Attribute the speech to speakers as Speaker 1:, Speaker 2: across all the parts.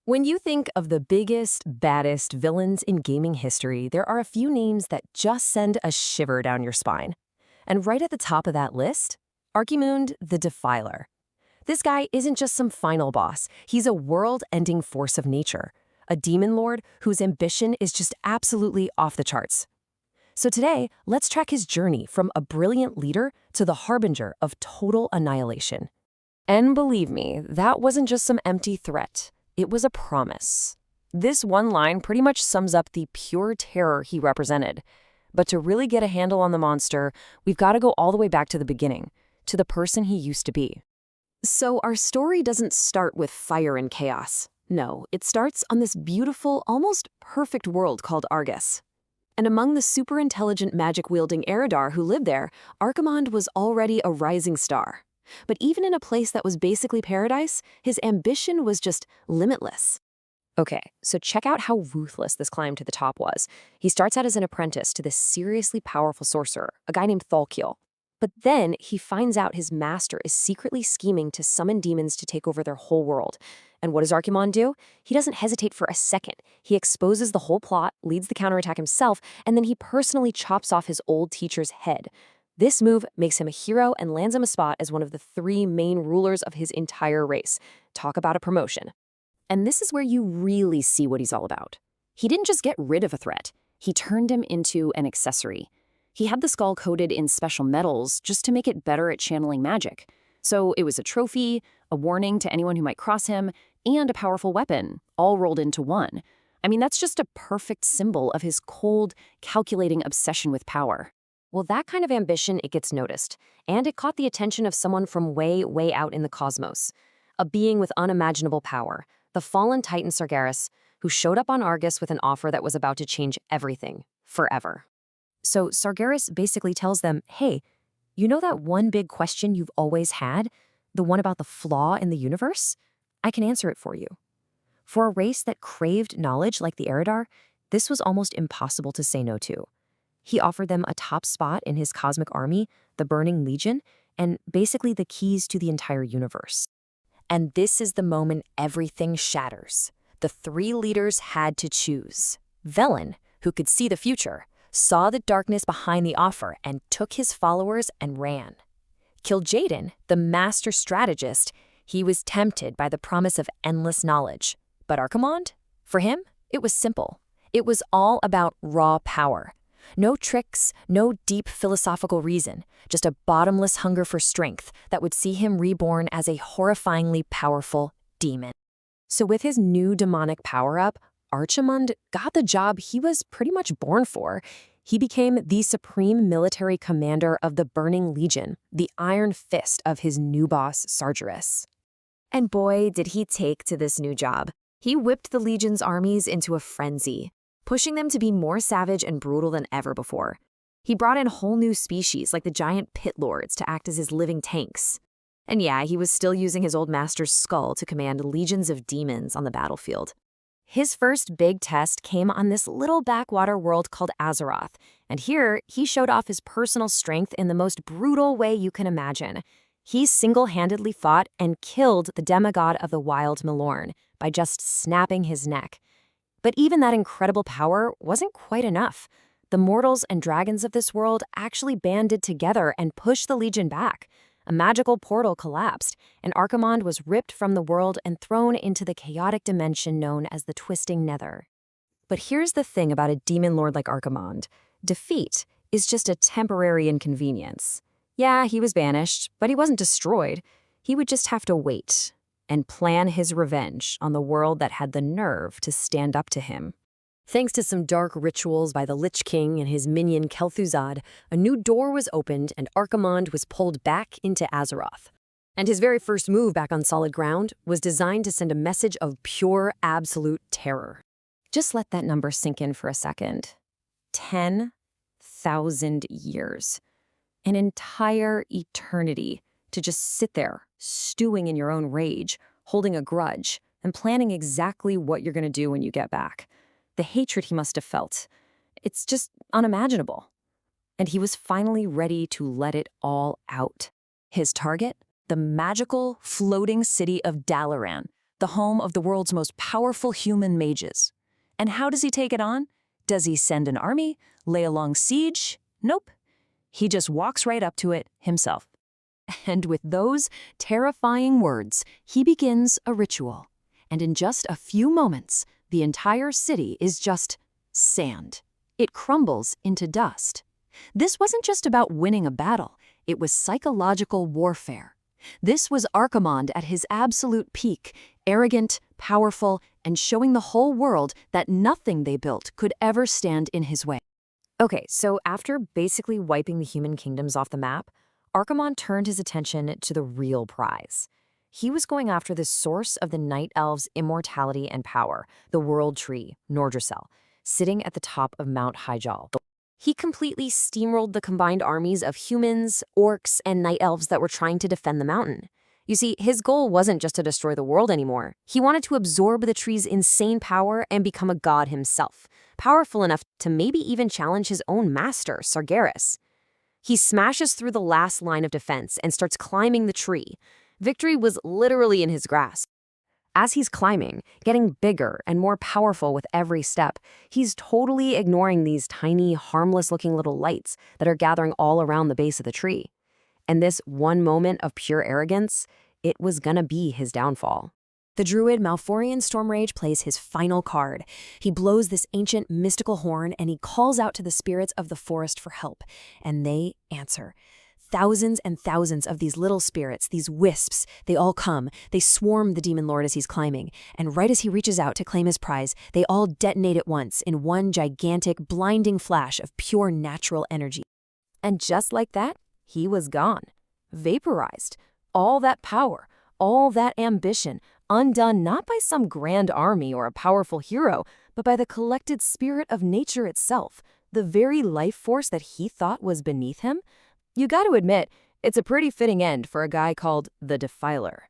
Speaker 1: When you think of the biggest, baddest villains in gaming history, there are a few names that just send a shiver down your spine. And right at the top of that list, Archimonde the Defiler. This guy isn't just some final boss, he's a world-ending force of nature, a demon lord whose ambition is just absolutely off the charts. So today, let's track his journey from a brilliant leader to the harbinger of total annihilation. And believe me, that wasn't just some empty threat. It was a promise. This one line pretty much sums up the pure terror he represented. But to really get a handle on the monster, we've got to go all the way back to the beginning, to the person he used to be. So our story doesn't start with fire and chaos. No, it starts on this beautiful, almost perfect world called Argus. And among the super-intelligent magic-wielding eredar who lived there, Archimonde was already a rising star. But even in a place that was basically paradise, his ambition was just limitless. Okay, so check out how ruthless this climb to the top was. He starts out as an apprentice to this seriously powerful sorcerer, a guy named Thalkiel. But then he finds out his master is secretly scheming to summon demons to take over their whole world. And what does Archimonde do? He doesn't hesitate for a second. He exposes the whole plot, leads the counterattack himself, and then he personally chops off his old teacher's head. This move makes him a hero and lands him a spot as one of the 3 main rulers of his entire race. Talk about a promotion. And this is where you really see what he's all about. He didn't just get rid of a threat. He turned him into an accessory. He had the skull coated in special metals just to make it better at channeling magic. So it was a trophy, a warning to anyone who might cross him, and a powerful weapon, all rolled into one. I mean, that's just a perfect symbol of his cold, calculating obsession with power. Well, that kind of ambition, it gets noticed, and it caught the attention of someone from way, way out in the cosmos. A being with unimaginable power, the fallen titan Sargeras, who showed up on Argus with an offer that was about to change everything, forever. So Sargeras basically tells them, hey, you know that one big question you've always had? The one about the flaw in the universe? I can answer it for you. For a race that craved knowledge like the eredar, this was almost impossible to say no to. He offered them a top spot in his cosmic army, the Burning Legion, and basically the keys to the entire universe. And this is the moment everything shatters. The 3 leaders had to choose. Velen, who could see the future, saw the darkness behind the offer and took his followers and ran. Kil'jaeden, the master strategist, he was tempted by the promise of endless knowledge. But Archimonde? For him, it was simple. It was all about raw power. No tricks, no deep philosophical reason, just a bottomless hunger for strength that would see him reborn as a horrifyingly powerful demon. So with his new demonic power-up, Archimonde got the job he was pretty much born for. He became the supreme military commander of the Burning Legion, the iron fist of his new boss, Sargeras. And boy, did he take to this new job. He whipped the Legion's armies into a frenzy, pushing them to be more savage and brutal than ever before. He brought in whole new species like the giant pit lords to act as his living tanks. And yeah, he was still using his old master's skull to command legions of demons on the battlefield. His first big test came on this little backwater world called Azeroth, and here he showed off his personal strength in the most brutal way you can imagine. He single-handedly fought and killed the demigod of the wild Milorn by just snapping his neck. But even that incredible power wasn't quite enough. The mortals and dragons of this world actually banded together and pushed the Legion back. A magical portal collapsed, and Archimonde was ripped from the world and thrown into the chaotic dimension known as the Twisting Nether. But here's the thing about a demon lord like Archimonde. Defeat is just a temporary inconvenience. Yeah, he was banished, but he wasn't destroyed. He would just have to wait and plan his revenge on the world that had the nerve to stand up to him. Thanks to some dark rituals by the Lich King and his minion Kel'Thuzad, a new door was opened and Archimonde was pulled back into Azeroth. And his very first move back on solid ground was designed to send a message of pure, absolute terror. Just let that number sink in for a second. 10,000 years. An entire eternity to just sit there, stewing in your own rage, holding a grudge, and planning exactly what you're going to do when you get back. The hatred he must have felt. It's just unimaginable. And he was finally ready to let it all out. His target? The magical, floating city of Dalaran,
Speaker 2: the home of the world's most powerful human mages. And how does he take it on? Does he send an army? Lay a long siege? Nope. He just walks right up to it himself. And with those terrifying words, he begins a ritual. And in just a few moments, the entire city is just sand. It crumbles into dust. This wasn't just about winning a battle. It was psychological warfare. This was Archimonde at his absolute peak, arrogant, powerful, and showing the whole world that nothing they built could ever stand in his way.
Speaker 1: Okay, so after basically wiping the human kingdoms off the map, Archimonde turned his attention to the real prize. He was going after the source of the Night Elves' immortality and power, the World Tree, Nordrassil, sitting at the top of Mount Hyjal. He completely steamrolled the combined armies of humans, orcs, and Night Elves that were trying to defend the mountain. You see, his goal wasn't just to destroy the world anymore. He wanted to absorb the tree's insane power and become a god himself, powerful enough to maybe even challenge his own master, Sargeras. He smashes through the last line of defense and starts climbing the tree. Victory was literally in his grasp. As he's climbing, getting bigger and more powerful with every step, he's totally ignoring these tiny, harmless-looking little lights that are gathering all around the base of the tree. And this one moment of pure arrogance, it was gonna be his downfall. The druid Malfurion Stormrage plays his final card. He blows this ancient mystical horn and he calls out to the spirits of the forest for help, and they answer. Thousands and thousands of these little spirits, these wisps, they all come. They swarm the demon lord as he's climbing, and right as he reaches out to claim his prize, they all detonate at once in one gigantic, blinding flash of pure natural energy. And just like that, he was gone. Vaporized. All that power, all that ambition, undone not by some grand army or a powerful hero, but by the collected spirit of nature itself, the very life force that he thought was beneath him. You got to admit, it's a pretty fitting end for a guy called the Defiler.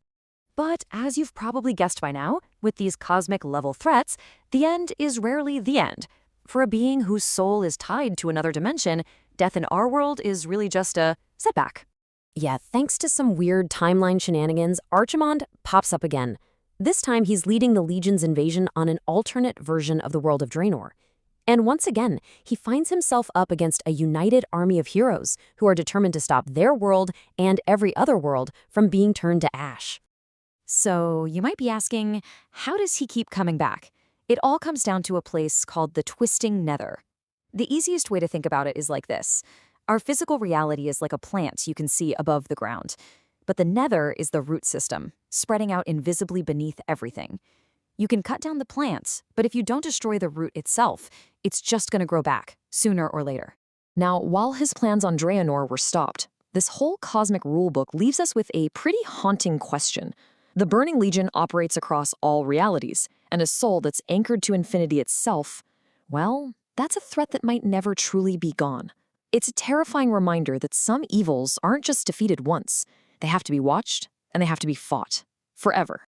Speaker 1: But as you've probably guessed by now, with these cosmic-level threats, the end is rarely the end. For a being whose soul is tied to another dimension, death in our world is really just a setback. Yeah, thanks to some weird timeline shenanigans, Archimonde pops up again. This time he's leading the Legion's invasion on an alternate version of the world of Draenor. And once again, he finds himself up against a united army of heroes who are determined to stop their world and every other world from being turned to ash. So you might be asking, how does he keep coming back? It all comes down to a place called the Twisting Nether. The easiest way to think about it is like this. Our physical reality is like a plant you can see above the ground. But the nether is the root system, spreading out invisibly beneath everything. You can cut down the plants, but if you don't destroy the root itself, it's just going to grow back, sooner or later. Now, while his plans on Draenor were stopped, this whole cosmic rulebook leaves us with a pretty haunting question. The Burning Legion operates across all realities, and a soul that's anchored to infinity itself, well, that's a threat that might never truly be gone. It's a terrifying reminder that some evils aren't just defeated once. They have to be watched, and they have to be fought. Forever.